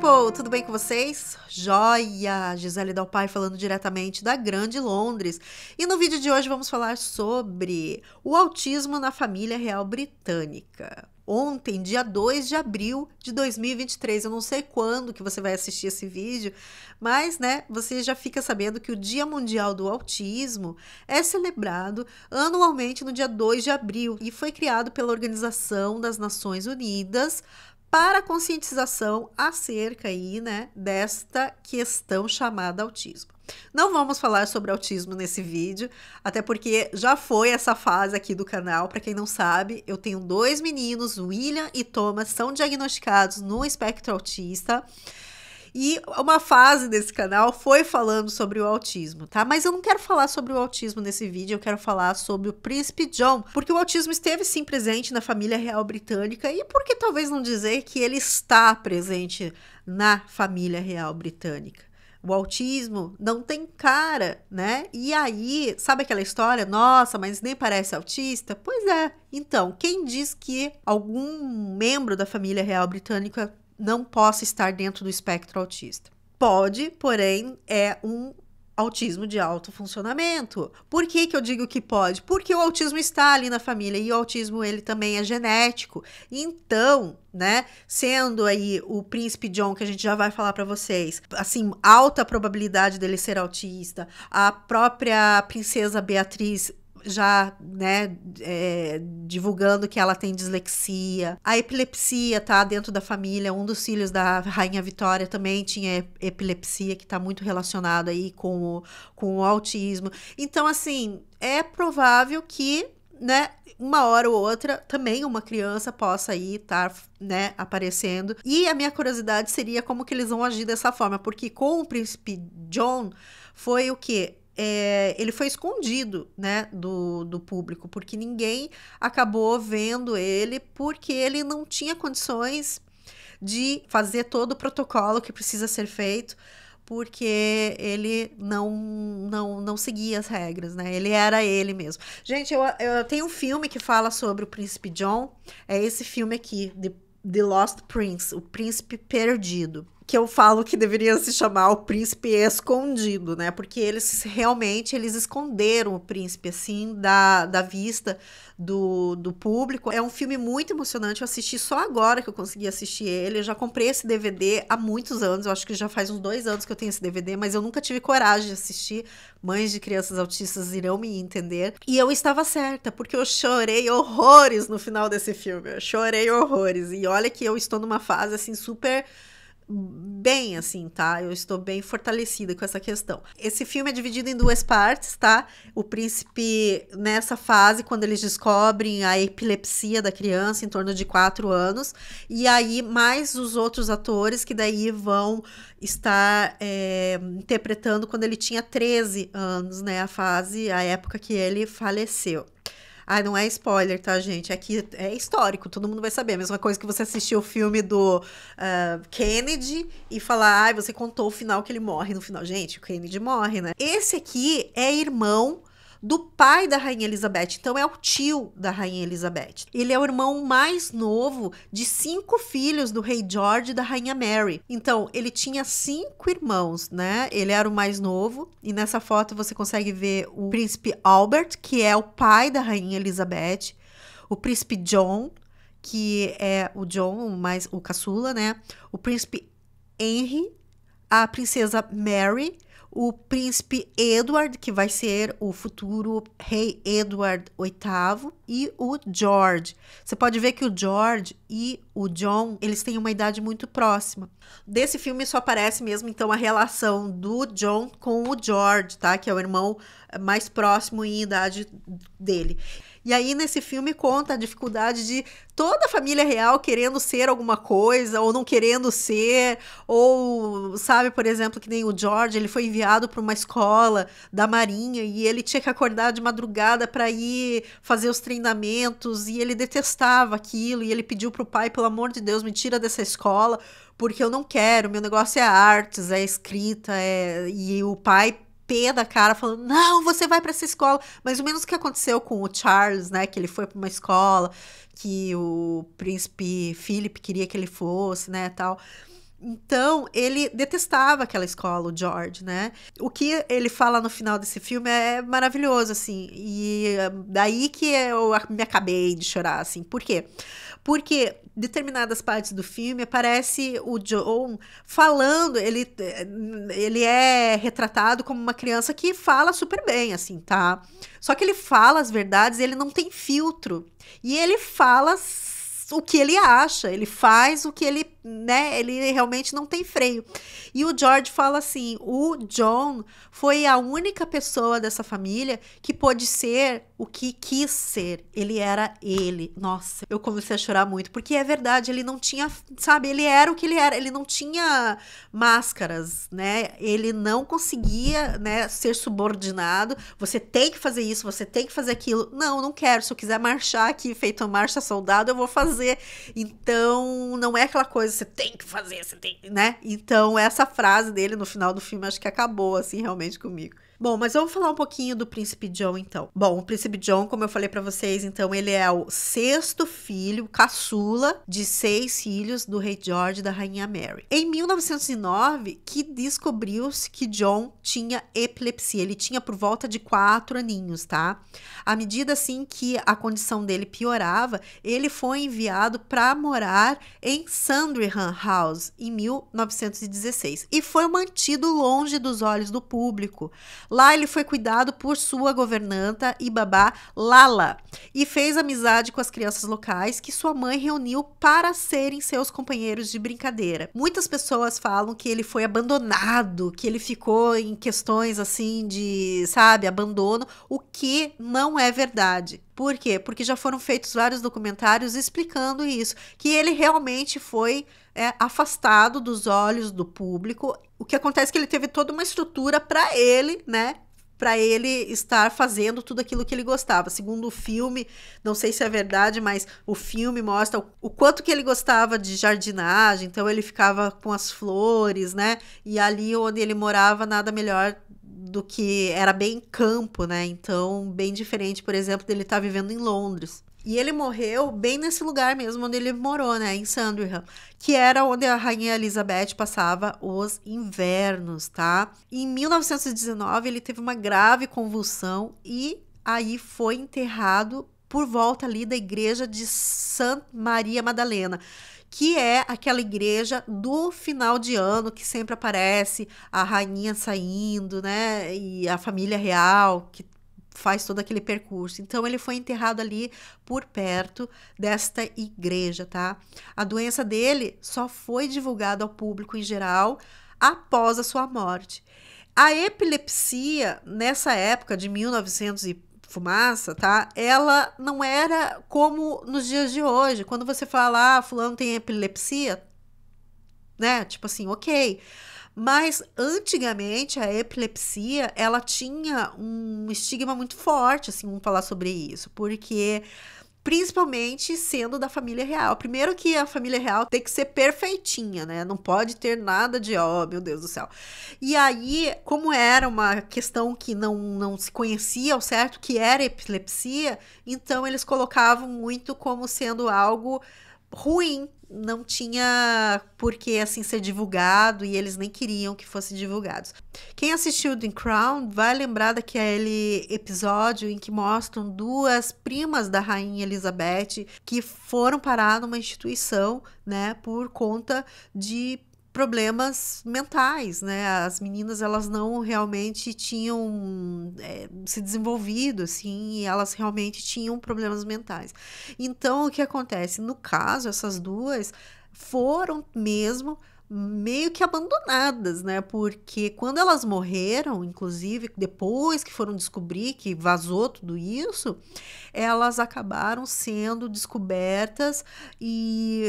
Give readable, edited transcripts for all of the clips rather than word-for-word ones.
people! Tudo bem com vocês? Joia! Gisele Dalpai falando diretamente da Grande Londres. E no vídeo de hoje vamos falar sobre o autismo na família real britânica. Ontem, dia 2 de abril de 2023, eu não sei quando que você vai assistir esse vídeo, mas, né, você já fica sabendo que o Dia Mundial do Autismo é celebrado anualmente no dia 2 de abril e foi criado pela Organização das Nações Unidas para a conscientização acerca aí, né, desta questão chamada autismo. Não vamos falar sobre autismo nesse vídeo, até porque já foi essa fase aqui do canal. Para quem não sabe, eu tenho dois meninos, William e Thomas, são diagnosticados no espectro autista. E uma fase desse canal foi falando sobre o autismo, tá? Mas eu não quero falar sobre o autismo nesse vídeo, eu quero falar sobre o Príncipe John, porque o autismo esteve sim presente na família real britânica e por que talvez não dizer que ele está presente na família real britânica? O autismo não tem cara, né? E aí, sabe aquela história? Nossa, mas nem parece autista? Pois é. Então, quem diz que algum membro da família real britânica não possa estar dentro do espectro autista? Pode, porém, é um autismo de alto funcionamento. Por que eu digo que pode? Porque o autismo está ali na família e o autismo ele também é genético. Então, né, sendo aí o Príncipe John, que a gente já vai falar para vocês, assim, alta probabilidade dele ser autista, a própria princesa Beatriz já, né, divulgando que ela tem dislexia. A epilepsia tá dentro da família, um dos filhos da Rainha Vitória também tinha epilepsia, que tá muito relacionado aí com o autismo. Então, assim, é provável que, né, uma hora ou outra, também uma criança possa aí estar, né, aparecendo. E a minha curiosidade seria como que eles vão agir dessa forma, porque com o Príncipe John foi o quê? Ele foi escondido, né, do público, porque ninguém acabou vendo ele, porque ele não tinha condições de fazer todo o protocolo que precisa ser feito, porque ele não seguia as regras, né? Ele era ele mesmo. Gente, eu tenho um filme que fala sobre o Príncipe John, é esse filme aqui, The Lost Prince, o Príncipe Perdido, que eu falo que deveria se chamar o Príncipe Escondido, né? Porque eles realmente esconderam o príncipe, assim, da vista do público. É um filme muito emocionante, eu assisti só agora que eu consegui assistir ele. Eu já comprei esse DVD há muitos anos, eu acho que já faz uns 2 anos que eu tenho esse DVD, mas eu nunca tive coragem de assistir. Mães de crianças autistas irão me entender. E eu estava certa, porque eu chorei horrores no final desse filme. Eu chorei horrores. E olha que eu estou numa fase, assim, super bem, assim, tá? Eu estou bem fortalecida com essa questão. Esse filme é dividido em 2 partes, tá? O príncipe, nessa fase, quando eles descobrem a epilepsia da criança, em torno de 4 anos, e aí mais os outros atores que daí vão estar interpretando quando ele tinha 13 anos, né? A época que ele faleceu. Ah, não é spoiler, tá, gente? Aqui é histórico, todo mundo vai saber. A mesma coisa que você assistir o filme do Kennedy e falar, você contou o final que ele morre no final. Gente, o Kennedy morre, né? Esse aqui é irmão do pai da Rainha Elizabeth, então é o tio da Rainha Elizabeth. Ele é o irmão mais novo de 5 filhos do rei George e da Rainha Mary. Então, ele tinha 5 irmãos, né? Ele era o mais novo, e nessa foto você consegue ver o príncipe Albert, que é o pai da Rainha Elizabeth, o príncipe John, que é o John, mais o caçula, né? O príncipe Henry, a princesa Mary, o príncipe Edward, que vai ser o futuro rei Edward VIII, e o George. Você pode ver que o George e o John, eles têm uma idade muito próxima. Desse filme só aparece mesmo, então, a relação do John com o George, tá? Que é o irmão mais próximo em idade dele. E aí, nesse filme, conta a dificuldade de toda a família real querendo ser alguma coisa, ou não querendo ser, ou, sabe, por exemplo, que nem o George, ele foi enviado para uma escola da Marinha, e ele tinha que acordar de madrugada para ir fazer os treinamentos, e ele detestava aquilo, e ele pediu pro pai, pelo amor de Deus, me tira dessa escola, porque eu não quero, meu negócio é artes, é escrita, e o pai pé da cara, falando, não, você vai para essa escola. Mais ou menos o que aconteceu com o Charles, né, que ele foi para uma escola que o príncipe Philip queria que ele fosse, né, tal. Então, ele detestava aquela escola, o George, né? O que ele fala no final desse filme é maravilhoso, assim. E daí que eu me acabei de chorar, assim. Por quê? Porque determinadas partes do filme aparece o John falando, ele é retratado como uma criança que fala super bem, assim, tá? Só que ele fala as verdades, ele não tem filtro. E ele fala o que ele acha, ele faz o que ele, né, ele realmente não tem freio. E o George fala assim, o John foi a única pessoa dessa família que pôde ser o que quis ser. Ele era ele. Nossa, eu comecei a chorar muito, porque é verdade, ele não tinha, sabe, ele era o que ele era, ele não tinha máscaras, né? Ele não conseguia, né, ser subordinado. Você tem que fazer isso, você tem que fazer aquilo. Não, não quero. Se eu quiser marchar aqui, feito uma marcha soldado, eu vou fazer. Então, não é aquela coisa, você tem que fazer, você tem, né? Então, essa frase dele no final do filme acho que acabou, assim, realmente comigo. Bom, mas vamos falar um pouquinho do Príncipe John, então. Bom, o Príncipe John, como eu falei pra vocês, então, ele é o 6º filho, caçula, de 6 filhos do rei George e da rainha Mary. Em 1909, que descobriu-se que John tinha epilepsia. Ele tinha por volta de 4 aninhos, tá? À medida, assim, que a condição dele piorava, ele foi enviado para morar em Sandringham House, em 1916. E foi mantido longe dos olhos do público. Lá ele foi cuidado por sua governanta e babá Lala e fez amizade com as crianças locais que sua mãe reuniu para serem seus companheiros de brincadeira. Muitas pessoas falam que ele foi abandonado, que ele ficou em questões assim de, sabe, abandono, o que não é verdade. Por quê? Porque já foram feitos vários documentários explicando isso, que ele realmente foi afastado dos olhos do público. O que acontece é que ele teve toda uma estrutura para ele, né? Para ele estar fazendo tudo aquilo que ele gostava. Segundo o filme, não sei se é verdade, mas o filme mostra o quanto que ele gostava de jardinagem. Então ele ficava com as flores, né? E ali onde ele morava, nada melhor do que era bem campo, né? Então, bem diferente, por exemplo, dele estar vivendo em Londres. E ele morreu bem nesse lugar mesmo onde ele morou, né? Em Sandringham, que era onde a rainha Elizabeth passava os invernos, tá? Em 1919, ele teve uma grave convulsão e aí foi enterrado por volta ali da igreja de Santa Maria Madalena, que é aquela igreja do final de ano que sempre aparece a rainha saindo, né? E a família real que faz todo aquele percurso. Então ele foi enterrado ali por perto desta igreja, tá? A doença dele só foi divulgada ao público em geral após a sua morte. A epilepsia nessa época de 1900 e fumaça, tá? Ela não era como nos dias de hoje. Quando você fala, fulano tem epilepsia, né? Tipo assim, ok. Mas antigamente a epilepsia, ela tinha um estigma muito forte, assim, vamos falar sobre isso, porque principalmente sendo da família real. Primeiro que a família real tem que ser perfeitinha, né? Não pode ter nada de, oh, meu Deus do céu. E aí, como era uma questão que não se conhecia ao certo que era epilepsia, então eles colocavam muito como sendo algo ruim, não tinha por que assim ser divulgado e eles nem queriam que fosse divulgados. Quem assistiu The Crown vai lembrar daquele episódio em que mostram 2 primas da rainha Elizabeth que foram parar numa instituição, né, por conta de problemas mentais, né? As meninas, elas não realmente tinham se desenvolvido, assim, e elas realmente tinham problemas mentais. Então, o que acontece? No caso, essas 2 foram mesmo meio que abandonadas, né? Porque quando elas morreram, inclusive, depois que foram descobrir que vazou tudo isso, elas acabaram sendo descobertas e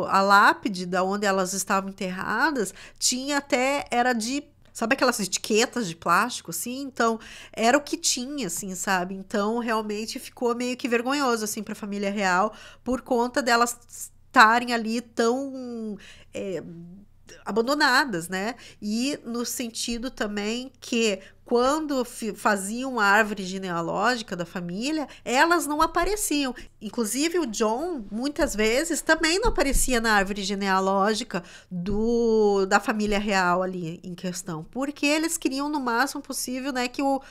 a lápide da onde elas estavam enterradas tinha até, era de, sabe aquelas etiquetas de plástico, assim? Então, era o que tinha, assim, sabe? Então, realmente ficou meio que vergonhoso, assim, para a família real, por conta delas estarem ali tão abandonadas, né? E no sentido também que quando faziam a árvore genealógica da família, elas não apareciam. Inclusive o John, muitas vezes, também não aparecia na árvore genealógica da família real ali em questão, porque eles queriam no máximo possível, né, que o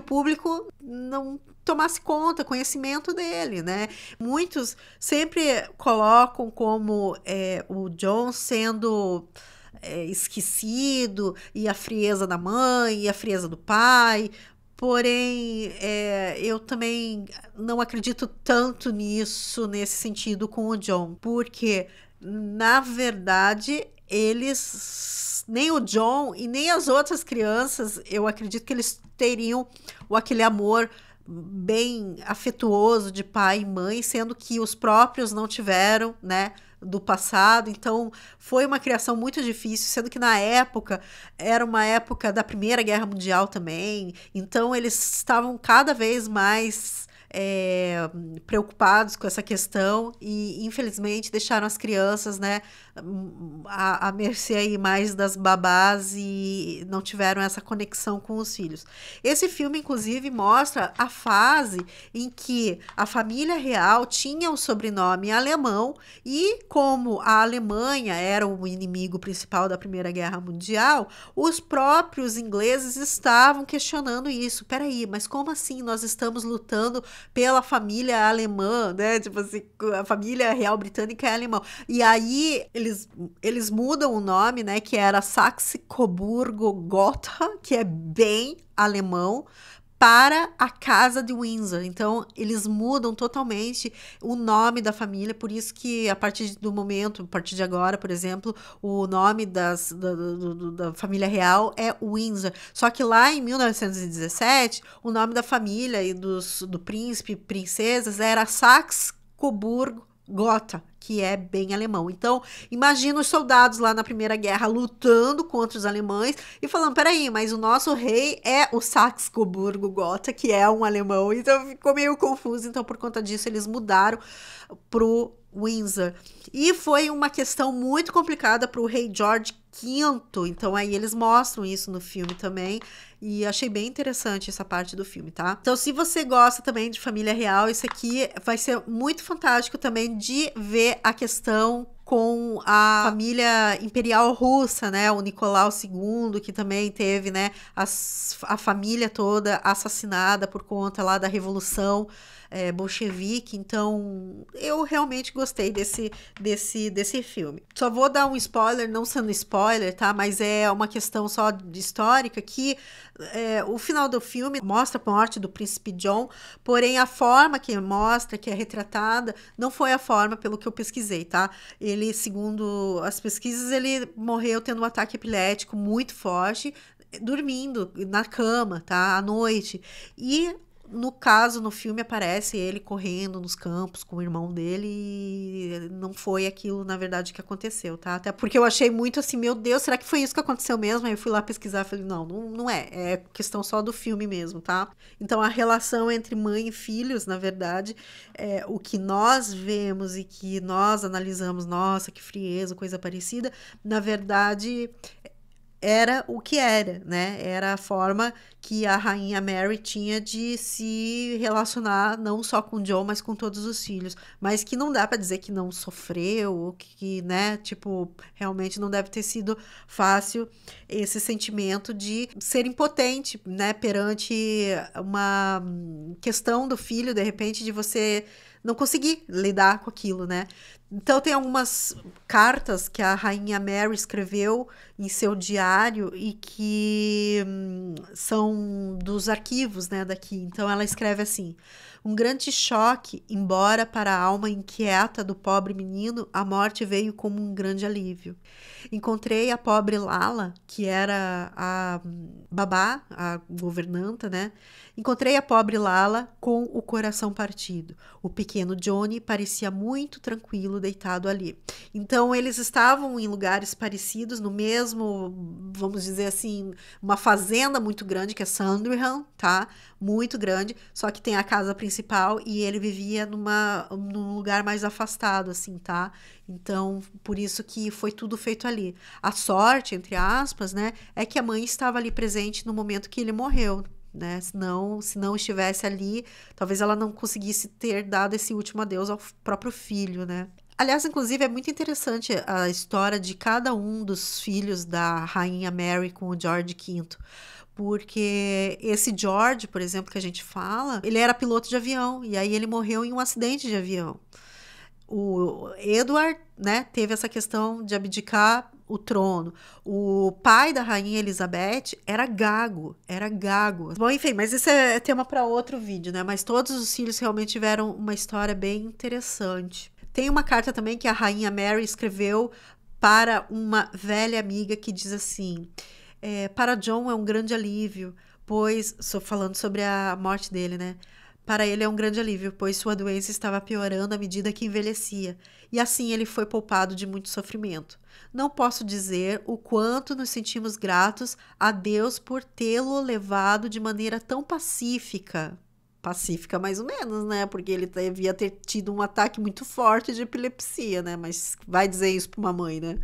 público não tomasse conta, conhecimento dele, né? Muitos sempre colocam como o John sendo esquecido, e a frieza da mãe, e a frieza do pai. Porém, eu também não acredito tanto nisso, nesse sentido com o John, porque, na verdade, nem o John e nem as outras crianças, eu acredito que eles teriam aquele amor bem afetuoso de pai e mãe, sendo que os próprios não tiveram, né, do passado. Então foi uma criação muito difícil, sendo que na época era uma época da Primeira Guerra Mundial também, então eles estavam cada vez mais preocupados com essa questão e infelizmente deixaram as crianças, né, à mercê aí mais das babás e não tiveram essa conexão com os filhos. Esse filme inclusive mostra a fase em que a família real tinha o sobrenome alemão e como a Alemanha era o inimigo principal da Primeira Guerra Mundial, os próprios ingleses estavam questionando isso. Peraí, mas como assim nós estamos lutando pela família alemã, né? Tipo assim, a família real britânica é alemã. E aí eles mudam o nome, né? Que era Saxe-Coburgo-Gotha, que é bem alemão, para a Casa de Windsor. Então, eles mudam totalmente o nome da família, por isso que a partir de agora, por exemplo, o nome da família real é Windsor. Só que lá em 1917, o nome da família e do príncipe e princesas era Saxe-Coburgo-Gotha, que é bem alemão. Então, imagina os soldados lá na Primeira Guerra lutando contra os alemães e falando, peraí, mas o nosso rei é o Saxe-Coburgo-Gotha, que é um alemão. Então, ficou meio confuso. Então, por conta disso, eles mudaram pro Windsor. E foi uma questão muito complicada para o rei George V. Então, aí eles mostram isso no filme também. E achei bem interessante essa parte do filme, tá? Então, se você gosta também de família real, isso aqui vai ser muito fantástico também de ver a questão com a família imperial russa, né? O Nicolau II, que também teve, né, a família toda assassinada por conta lá da Revolução bolchevique. Então, eu realmente gostei desse filme. Só vou dar um spoiler, não sendo spoiler, tá? Mas é uma questão só de histórica que o final do filme mostra a morte do príncipe John, porém a forma que mostra, que é retratada, não foi a forma pelo que eu pesquisei, tá? Ele, segundo as pesquisas, ele morreu tendo um ataque epilético muito forte, dormindo na cama, tá? À noite. E no caso, no filme aparece ele correndo nos campos com o irmão dele e não foi aquilo, na verdade, que aconteceu, tá? Até porque eu achei muito assim, meu Deus, será que foi isso que aconteceu mesmo? Aí eu fui lá pesquisar e falei, não é questão só do filme mesmo, tá? Então, a relação entre mãe e filhos, na verdade, o que nós vemos e que nós analisamos, nossa, que frieza, coisa parecida, na verdade era o que era, né? Era a forma que a rainha Mary tinha de se relacionar não só com John, mas com todos os filhos. Mas que não dá para dizer que não sofreu, ou que, né, tipo, realmente não deve ter sido fácil esse sentimento de ser impotente, né, perante uma questão do filho, de repente, de você não conseguir lidar com aquilo, né? Então, tem algumas cartas que a rainha Mary escreveu em seu diário e que são dos arquivos, né, daqui. Então, ela escreve assim: um grande choque, embora para a alma inquieta do pobre menino, a morte veio como um grande alívio. Encontrei a pobre Lala, que era a babá, a governanta, né? Encontrei a pobre Lala com o coração partido. O pequeno Johnny parecia muito tranquilo deitado ali. Então, eles estavam em lugares parecidos, no mesmo, vamos dizer assim, uma fazenda muito grande, que é Sandringham, tá? Muito grande, só que tem a casa principal e ele vivia num lugar mais afastado, assim, tá? Então, por isso que foi tudo feito ali. A sorte, entre aspas, né, é que a mãe estava ali presente no momento que ele morreu, né? Se não estivesse ali, talvez ela não conseguisse ter dado esse último adeus ao próprio filho, né? Aliás, inclusive, é muito interessante a história de cada um dos filhos da rainha Mary com o George V. Porque esse George, por exemplo, que a gente fala, ele era piloto de avião e aí ele morreu em um acidente de avião. O Edward, né, teve essa questão de abdicar o trono. O pai da rainha Elizabeth era gago, era gago. Bom, enfim, mas isso é tema para outro vídeo, né? Mas todos os filhos realmente tiveram uma história bem interessante. Tem uma carta também que a rainha Mary escreveu para uma velha amiga que diz assim: para John é um grande alívio, pois, estou falando sobre a morte dele, né? Para ele é um grande alívio, pois sua doença estava piorando à medida que envelhecia, e assim ele foi poupado de muito sofrimento. Não posso dizer o quanto nos sentimos gratos a Deus por tê-lo levado de maneira tão pacífica. Pacífica mais ou menos, né? Porque ele devia ter tido um ataque muito forte de epilepsia, né? Mas vai dizer isso para uma mãe, né?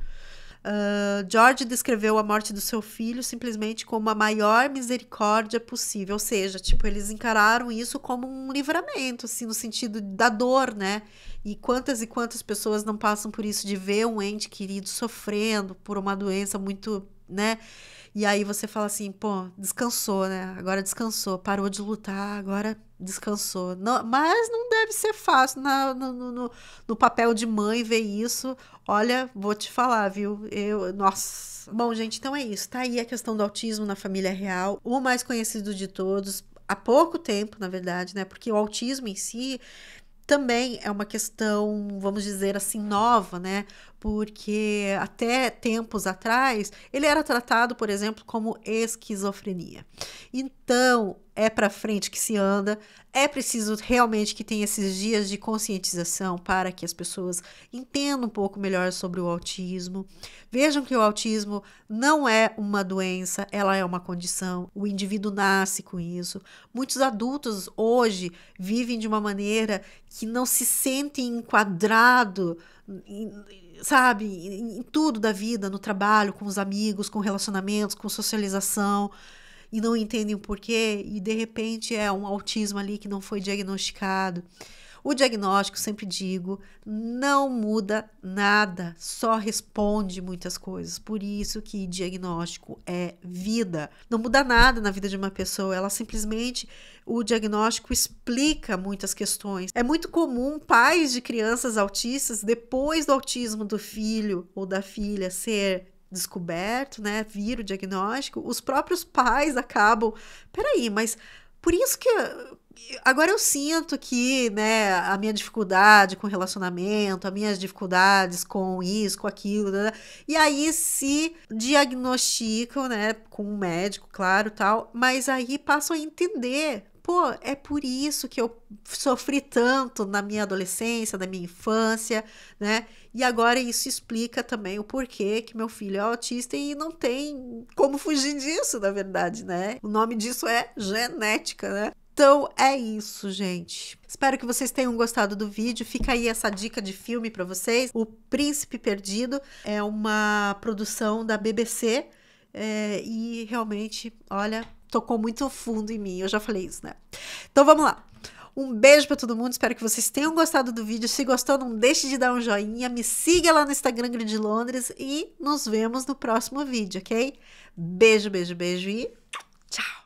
George descreveu a morte do seu filho simplesmente como a maior misericórdia possível, ou seja, tipo, eles encararam isso como um livramento, assim, no sentido da dor, né? E quantas pessoas não passam por isso, de ver um ente querido sofrendo por uma doença muito, né? E aí você fala assim, pô, descansou, né? Agora descansou, parou de lutar, agora descansou. Não, mas não deve ser fácil no papel de mãe ver isso. Olha, vou te falar, viu? Nossa. Bom, gente, então é isso. Tá aí a questão do autismo na família real, o mais conhecido de todos, há pouco tempo, na verdade, né? Porque o autismo em si também é uma questão, vamos dizer assim, nova, né? Porque até tempos atrás ele era tratado, por exemplo, como esquizofrenia. Então, é para frente que se anda, é preciso realmente que tenha esses dias de conscientização para que as pessoas entendam um pouco melhor sobre o autismo. Vejam que o autismo não é uma doença, ela é uma condição, o indivíduo nasce com isso. Muitos adultos hoje vivem de uma maneira que não se sentem enquadrados, sabe, em tudo da vida, no trabalho, com os amigos, com relacionamentos, com socialização, e não entendem o porquê, e de repente é um autismo ali que não foi diagnosticado. O diagnóstico, sempre digo, não muda nada, só responde muitas coisas. Por isso que diagnóstico é vida. Não muda nada na vida de uma pessoa, ela simplesmente, o diagnóstico explica muitas questões. É muito comum pais de crianças autistas, depois do autismo do filho ou da filha ser descoberto, né, vir o diagnóstico, os próprios pais acabam, peraí, mas por isso que agora eu sinto que, né, a minha dificuldade com relacionamento, as minhas dificuldades com isso, com aquilo, né, e aí se diagnosticam, né, com um médico, claro, tal, mas aí passam a entender, pô, é por isso que eu sofri tanto na minha adolescência, na minha infância, né? E agora isso explica também o porquê que meu filho é autista e não tem como fugir disso, na verdade, né? O nome disso é genética, né? Então é isso, gente. Espero que vocês tenham gostado do vídeo. Fica aí essa dica de filme para vocês. O Príncipe Perdido é uma produção da BBC e realmente, olha, tocou muito fundo em mim. Eu já falei isso, né? Então vamos lá. Um beijo para todo mundo, espero que vocês tenham gostado do vídeo. Se gostou, não deixe de dar um joinha, me siga lá no Instagram Grid Londres e nos vemos no próximo vídeo, ok? Beijo, beijo, beijo e tchau!